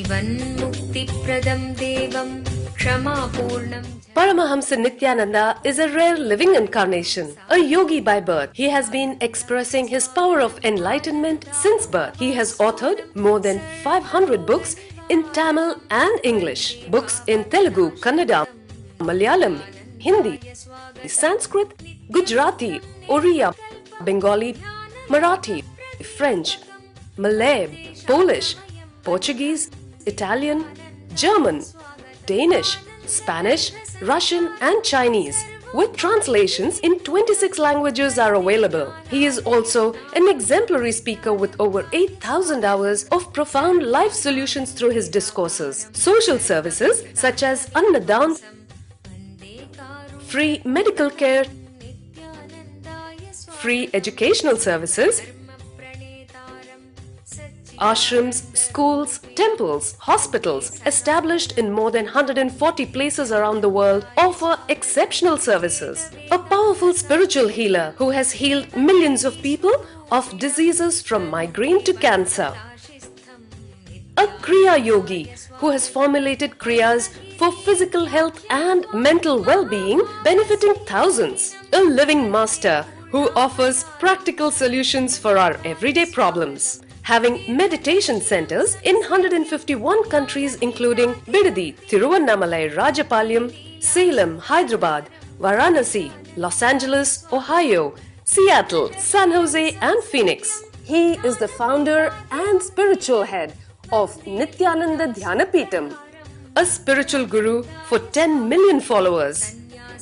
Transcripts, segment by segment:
Jivanmukti-pradam devam Kshama-purnam. Paramahamsa Nithyananda is a rare living incarnation, a yogi by birth. He has been expressing his power of enlightenment since birth. He has authored more than 500 books in Tamil and English, books in Telugu, Kannada, Malayalam, Hindi, Sanskrit, Gujarati, Oriya, Bengali, Marathi, French, Malay, Polish, Portuguese, Italian, German, Danish, Spanish, Russian and Chinese, with translations in 26 languages are available. He is also an exemplary speaker with over 8,000 hours of profound life solutions through his discourses. Social services such as Annadan, free medical care, free educational services, ashrams, schools, temples, hospitals established in more than 140 places around the world offer exceptional services. A powerful spiritual healer who has healed millions of people of diseases from migraine to cancer. A Kriya Yogi who has formulated Kriyas for physical health and mental well-being, benefiting thousands. A living master who offers practical solutions for our everyday problems. Having meditation centers in 151 countries including Bidadi, Tiruvannamalai, Rajapalyam, Salem, Hyderabad, Varanasi, Los Angeles, Ohio, Seattle, San Jose and Phoenix. He is the founder and spiritual head of Nithyananda Dhyanapeetham, a spiritual guru for 10 million followers,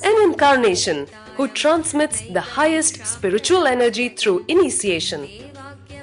an incarnation who transmits the highest spiritual energy through initiation.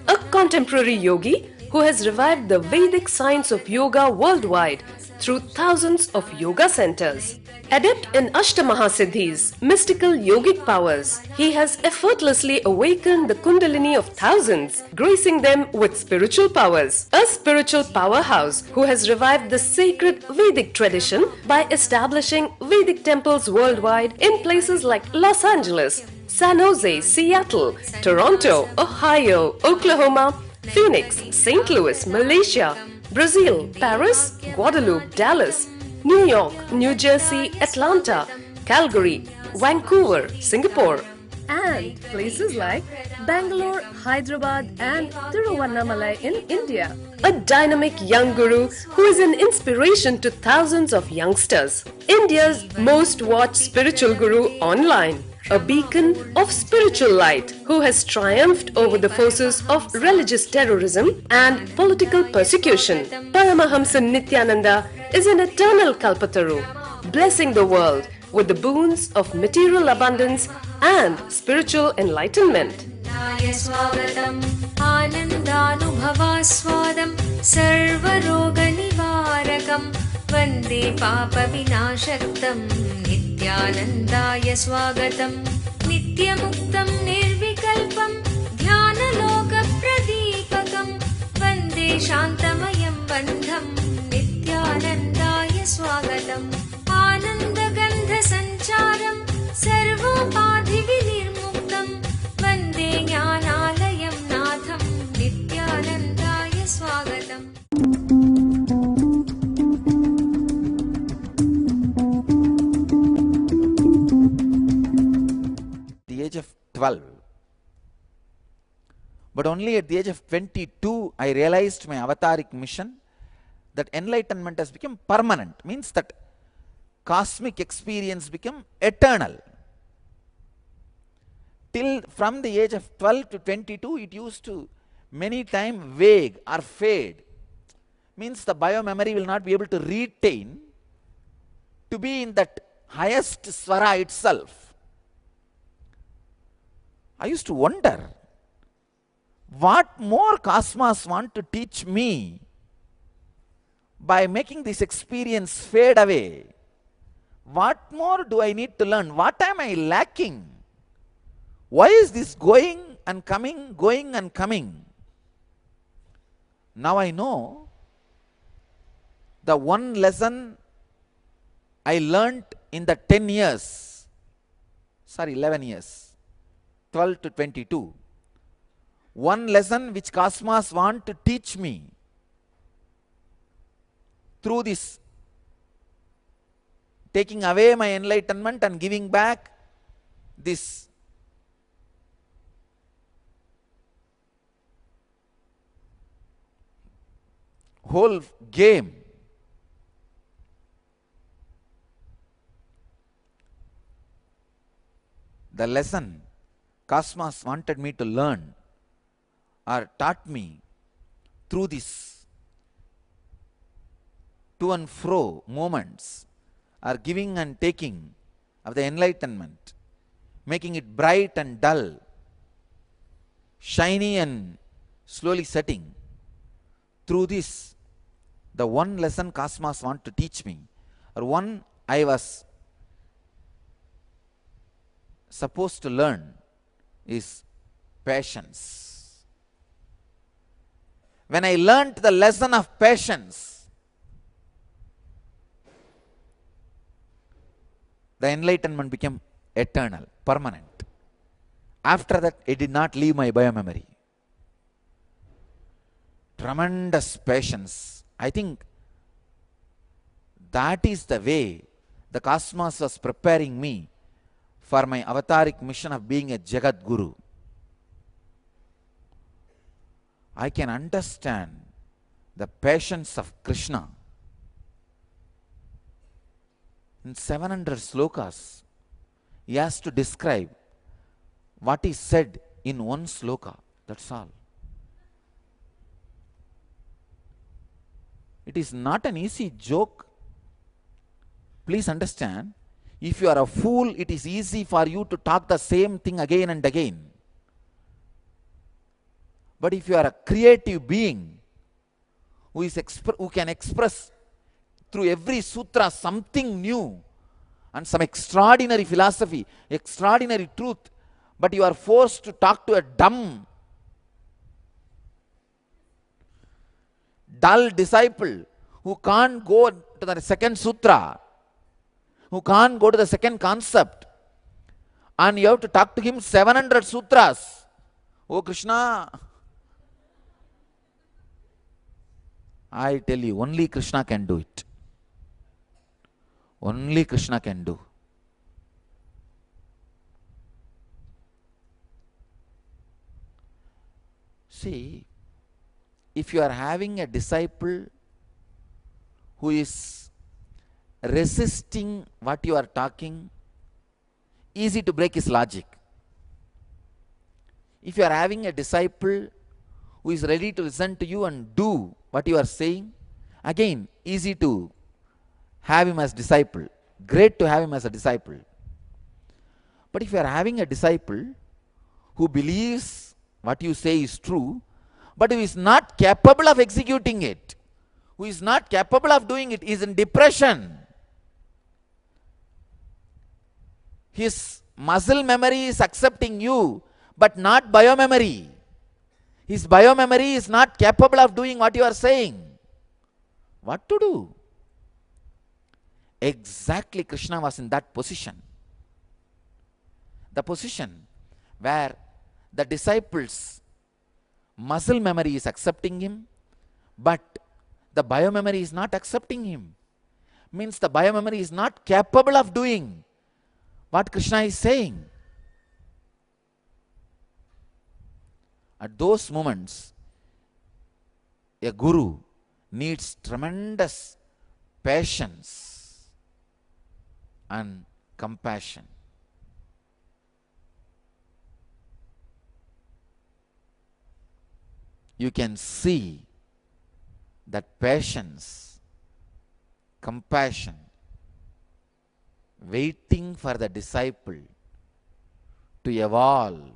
A contemporary yogi who has revived the Vedic science of yoga worldwide through thousands of yoga centers. Adept in Ashtamahasiddhis, mystical yogic powers, he has effortlessly awakened the Kundalini of thousands, gracing them with spiritual powers. A spiritual powerhouse who has revived the sacred Vedic tradition by establishing Vedic temples worldwide in places like Los Angeles, San Jose, Seattle, Toronto, Ohio, Oklahoma, Phoenix, St. Louis, Malaysia, Brazil, Paris, Guadeloupe, Dallas, New York, New Jersey, Atlanta, Calgary, Vancouver, Singapore, and places like Bangalore, Hyderabad, and Tiruvannamalai in India. A dynamic young guru who is an inspiration to thousands of youngsters. India's most watched spiritual guru online. A beacon of spiritual light who has triumphed over the forces of religious terrorism and political persecution. Paramahamsa Nithyananda is an eternal Kalpataru, blessing the world with the boons of material abundance and spiritual enlightenment. Anandanubhavaswadam sarvaroganivarakam vande papa vinashaktam Nithyanandaya swagatam Nityamuktam nirvikalpam Dhyanaloka pradipakam Vande shantamayam bandham Nithyanandaya swagatam Anandagandha sancharam Sarvopadhi vinirmuktam Vande jnanalayam natham Nithyanandaya swagatam. Age of 12, but only at the age of 22 I realized my avataric mission, that enlightenment has become permanent, means that cosmic experience become eternal. Till from the age of 12 to 22 it used to many times vague or fade, means the biomemory will not be able to retain to be in that highest swara itself. I used to wonder, what more cosmos want to teach me by making this experience fade away? What more do I need to learn? What am I lacking? Why is this going and coming, going and coming? Now I know the one lesson I learnt in the 11 years, 12 to 22. One lesson which cosmos want to teach me through this taking away my enlightenment and giving back this whole game. The lesson Cosmos wanted me to learn or taught me through this to and fro moments or giving and taking of the enlightenment, making it bright and dull, shiny and slowly setting. Through this, the one lesson Cosmos want to teach me, or one I was supposed to learn, is patience. When I learnt the lesson of patience, the enlightenment became eternal, permanent. After that, it did not leave my biomemory. Tremendous patience. I think that is the way the Cosmos was preparing me for my avataric mission of being a Jagat Guru. I can understand the patience of Krishna. In 700 slokas, he has to describe what is said in one sloka. That's all. It is not an easy joke. Please understand, if you are a fool, it is easy for you to talk the same thing again and again. But if you are a creative being who can express through every sutra something new and some extraordinary philosophy, extraordinary truth, but you are forced to talk to a dumb, dull disciple who can't go to the second sutra, who can't go to the second concept, and you have to talk to him 700 sutras. Oh Krishna, I tell you, only Krishna can do it. Only Krishna can do. See, if you are having a disciple who is resisting what you are talking, easy to break his logic. If you are having a disciple who is ready to listen to you and do what you are saying, again, easy to have him as disciple. Great to have him as a disciple. But if you are having a disciple who believes what you say is true, but who is not capable of executing it, who is not capable of doing it, is in depression. His muscle memory is accepting you, but not biomemory. His biomemory is not capable of doing what you are saying. What to do? Exactly, Krishna was in that position. The position where the disciples' muscle memory is accepting him, but the biomemory is not accepting him. Means the biomemory is not capable of doing what Krishna is saying. At those moments, a guru needs tremendous patience and compassion. You can see that patience, compassion, waiting for the disciple to evolve.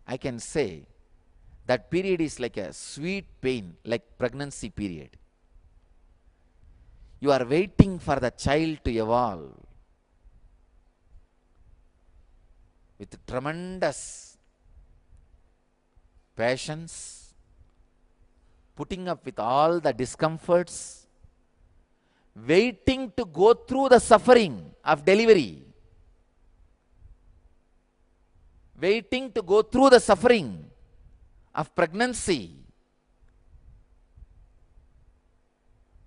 I can say that period is like a sweet pain, like pregnancy period. You are waiting for the child to evolve with tremendous patience, putting up with all the discomforts, waiting to go through the suffering of delivery, waiting to go through the suffering of pregnancy,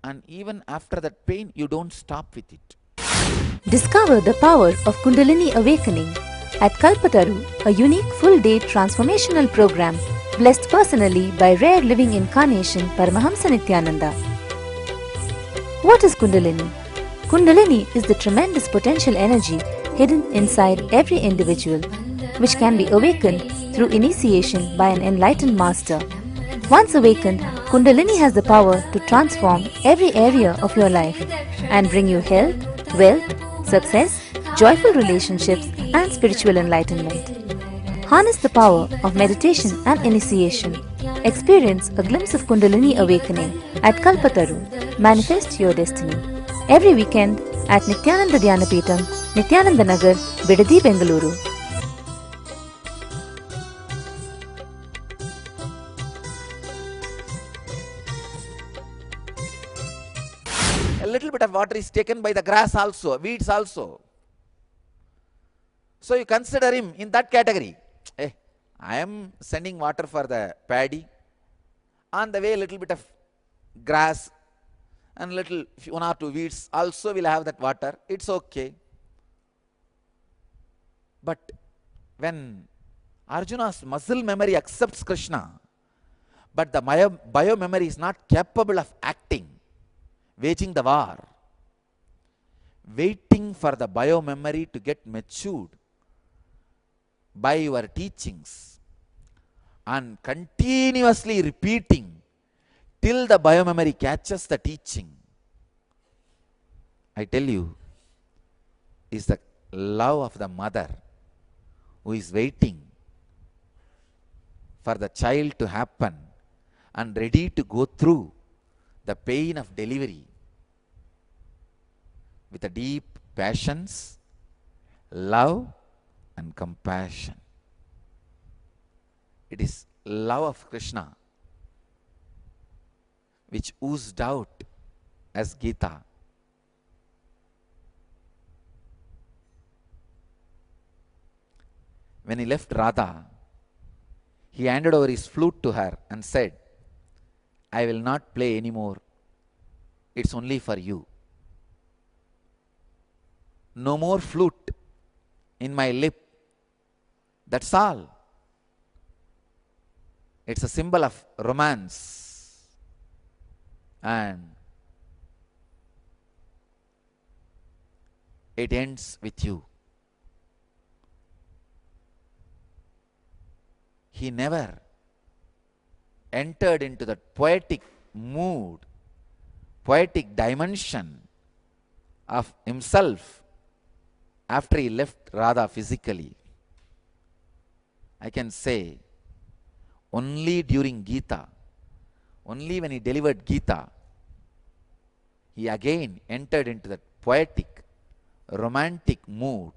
and even after that pain, you don't stop with it. Discover the power of Kundalini Awakening at Kalpataru, a unique full-day transformational program blessed personally by rare living incarnation Paramahamsa Nithyananda. What is Kundalini? Kundalini is the tremendous potential energy hidden inside every individual, which can be awakened through initiation by an enlightened master. Once awakened, Kundalini has the power to transform every area of your life and bring you health, wealth, success, joyful relationships, and spiritual enlightenment. Harness the power of meditation and initiation. Experience a glimpse of Kundalini awakening at Kalpataru. Manifest your destiny. Every weekend at Nithyananda Dhyanapitham, Nithyananda Nagar, Bidadi, Bengaluru. A little bit of water is taken by the grass also, weeds also. So you consider him in that category. Hey, I am sending water for the paddy. On the way, a little bit of grass and little one or two weeds also will have that water. It's okay. But when Arjuna's muscle memory accepts Krishna, but the bio memory is not capable of acting, waging the war, waiting for the bio memory to get matured by your teachings and continuously repeating till the bio memory catches the teaching, I tell you, is the love of the mother who is waiting for the child to happen and ready to go through the pain of delivery with a deep passions, love and compassion. It is love of Krishna which oozed out as Gita. When he left Radha, he handed over his flute to her and said, I will not play anymore. It's only for you. No more flute in my lip. That's all. It's a symbol of romance. And it ends with you. He never entered into that poetic mood, poetic dimension of himself after he left Radha physically. I can say only during Gita, only when he delivered Gita, he again entered into that poetic, romantic mood.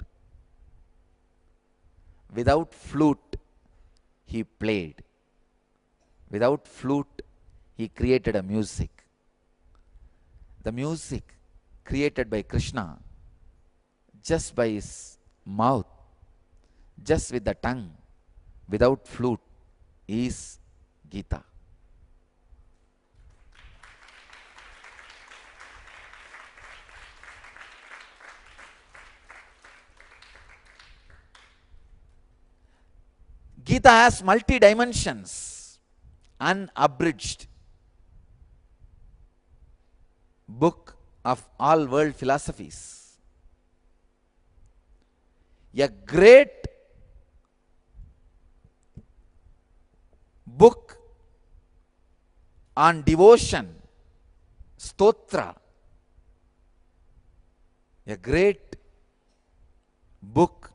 Without flute, he played. Without flute, he created a music. The music created by Krishna, just by his mouth, just with the tongue, without flute, is Gita. Gita has multi-dimensions, unabridged book of all world philosophies. A great book on devotion, stotra. A great book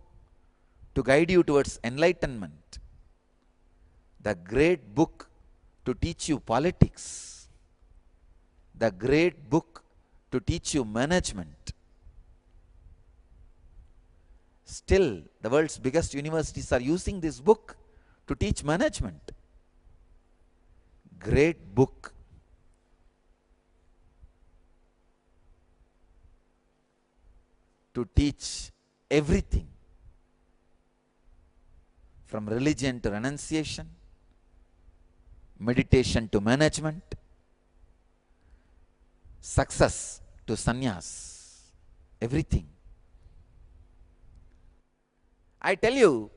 to guide you towards enlightenment. The great book to teach you politics. The great book to teach you management. Still, the world's biggest universities are using this book to teach management. Great book. To teach everything. From religion to renunciation, meditation to management, success to sannyas, everything. I tell you,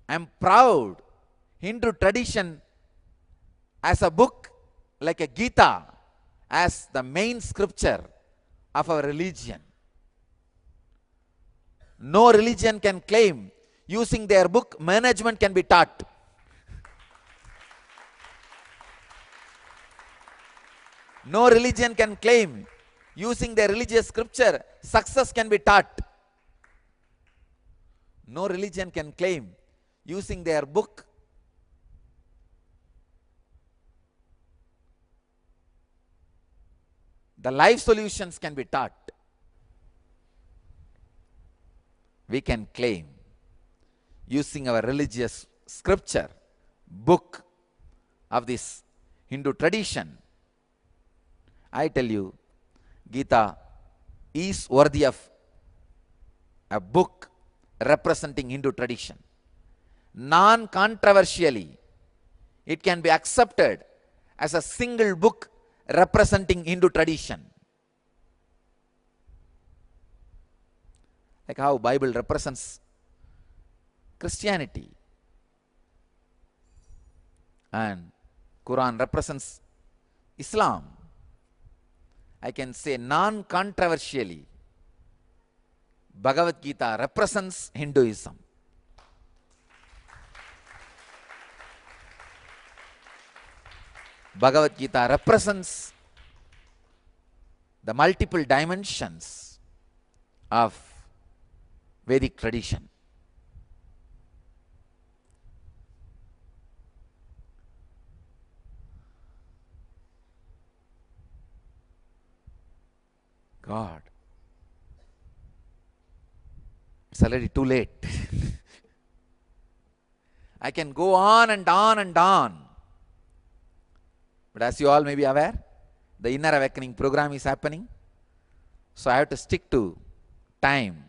I am proud Hindu tradition as a book like a Gita as the main scripture of our religion. No religion can claim using their book management can be taught. No religion can claim using their religious scripture success can be taught. No religion can claim using their book the life solutions can be taught. We can claim using our religious scripture, book of this Hindu tradition. I tell you, Gita is worthy of a book representing Hindu tradition. Non-controversially, it can be accepted as a single book representing Hindu tradition. Like how Bible represents Christianity and Quran represents Islam. I can say non-controversially, Bhagavad Gita represents Hinduism. Bhagavad Gita represents the multiple dimensions of Vedic tradition. God, it's already too late. I can go on and on and on. But as you all may be aware, the inner awakening program is happening. So I have to stick to time.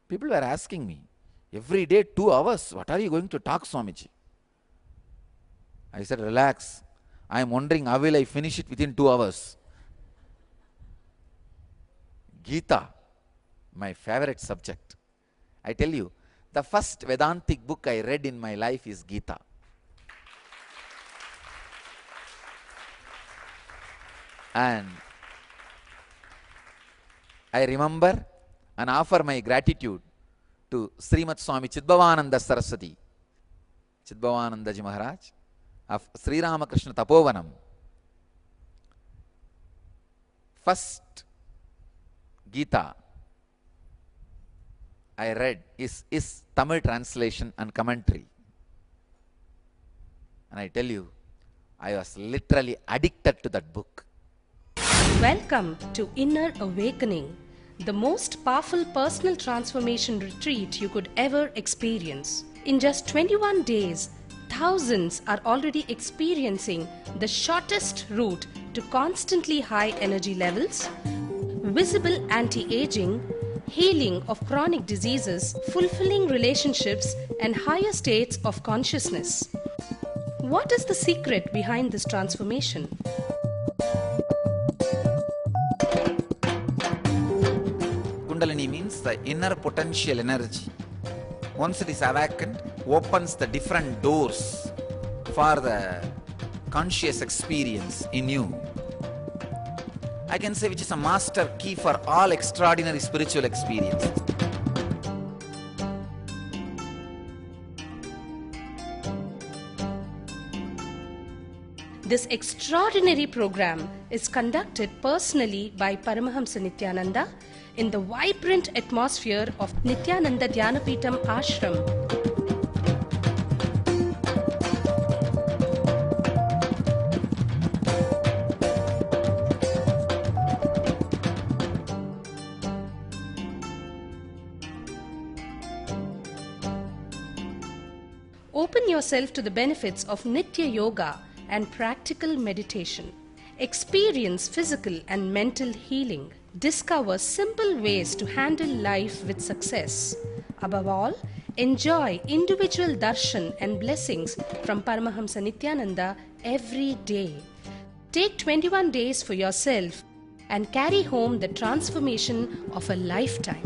People were asking me, every day 2 hours, what are you going to talk, Swamiji? I said, relax. I am wondering how will I finish it within 2 hours. Gita, my favorite subject. I tell you, the first Vedantic book I read in my life is Gita. And I remember and offer my gratitude to Srimad Swami Chidbhavananda Saraswati, Chidbhavanandaji Maharaj of Sri Krishna Tapovanam. First Gita I read is Tamil translation and commentary. And I tell you, I was literally addicted to that book. Welcome to Inner Awakening, the most powerful personal transformation retreat you could ever experience. In just 21 days, thousands are already experiencing the shortest route to constantly high energy levels, visible anti-aging, healing of chronic diseases, fulfilling relationships, and higher states of consciousness. What is the secret behind this transformation? Kundalini means the inner potential energy. Once it is awakened, opens the different doors for the conscious experience in you. I can say which is a master key for all extraordinary spiritual experiences. This extraordinary program is conducted personally by Paramahamsa Nithyananda in the vibrant atmosphere of Nithyananda Dhyanapitham Ashram. Open yourself to the benefits of Nitya Yoga and practical meditation. Experience physical and mental healing. Discover simple ways to handle life with success. Above all, enjoy individual darshan and blessings from Paramahamsa Nithyananda every day. Take 21 days for yourself and carry home the transformation of a lifetime.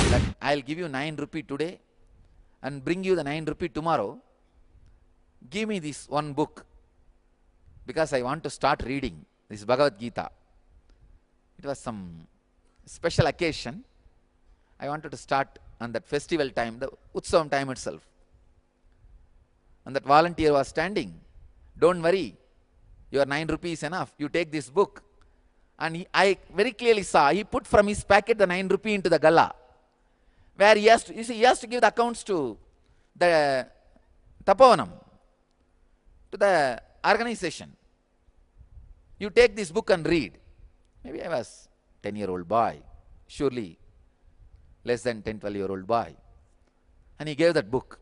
That I'll give you 9 rupee today and bring you the 9 rupee tomorrow. Give me this one book because I want to start reading this Bhagavad Gita. It was some special occasion. I wanted to start on that festival time, the Utsavam time itself. And that volunteer was standing. Don't worry, your 9 rupees enough. You take this book. And I very clearly saw, he put from his packet the 9 rupee into the gala, where he has to, you see, he has to give the accounts to the Tapovanam, to the organization. You take this book and read. Maybe I was 10-year-old boy, surely less than 10, 12-year-old boy. And he gave that book.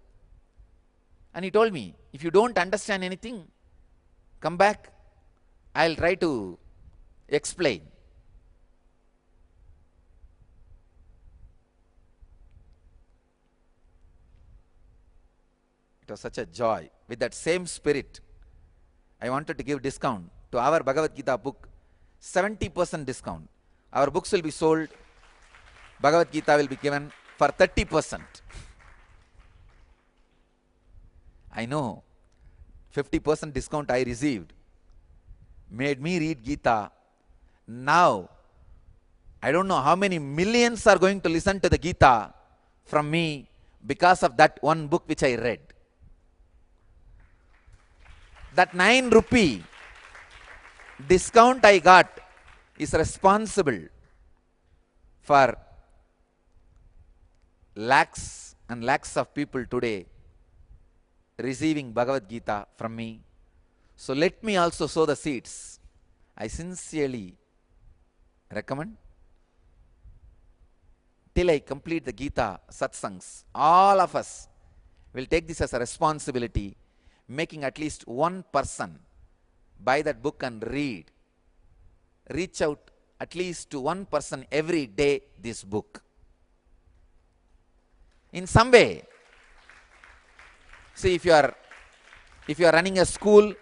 And he told me, if you don't understand anything, come back, I'll try to explain. It was such a joy. With that same spirit, I wanted to give discount to our Bhagavad Gita book, 70% discount. Our books will be sold, Bhagavad Gita will be given for 30%. I know 50% discount I received made me read Gita. Now, I don't know how many millions are going to listen to the Gita from me because of that one book which I read. That 9 rupee discount I got is responsible for lakhs and lakhs of people today receiving Bhagavad Gita from me. So let me also sow the seeds. I sincerely recommend, till I complete the Gita satsangs, all of us will take this as a responsibility, making at least one person buy that book and read. Reach out at least to one person every day this book. In some way, see, if you are running a school,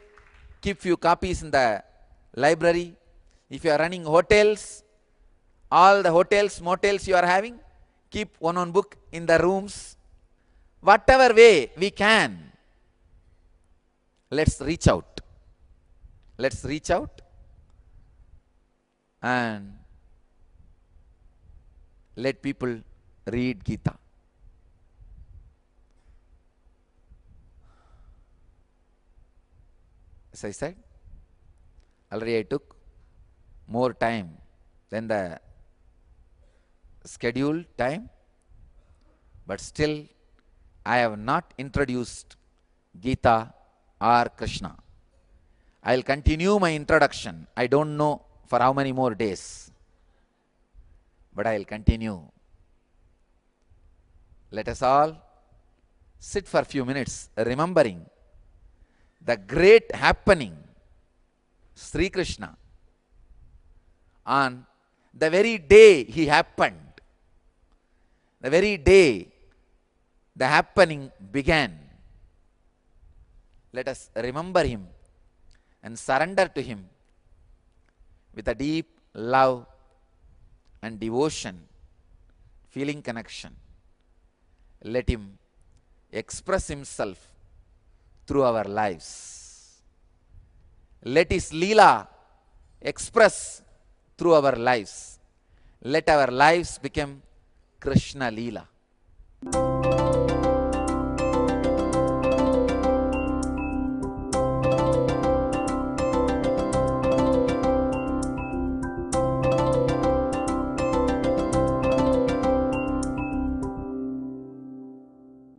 keep few copies in the library. If you are running hotels, all the hotels, motels you are having, keep one book in the rooms. Whatever way we can, let's reach out. Let's reach out and let people read Gita. As I said, already I took more time than the scheduled time, but still I have not introduced Gita or Krishna. I will continue my introduction. I don't know for how many more days, but I will continue. Let us all sit for a few minutes remembering the great happening, Sri Krishna, on the very day he happened, the very day the happening began. Let us remember him and surrender to him with a deep love and devotion, feeling connection. Let him express himself through our lives. Let his Leela express through our lives. Let our lives become Krishna Leela.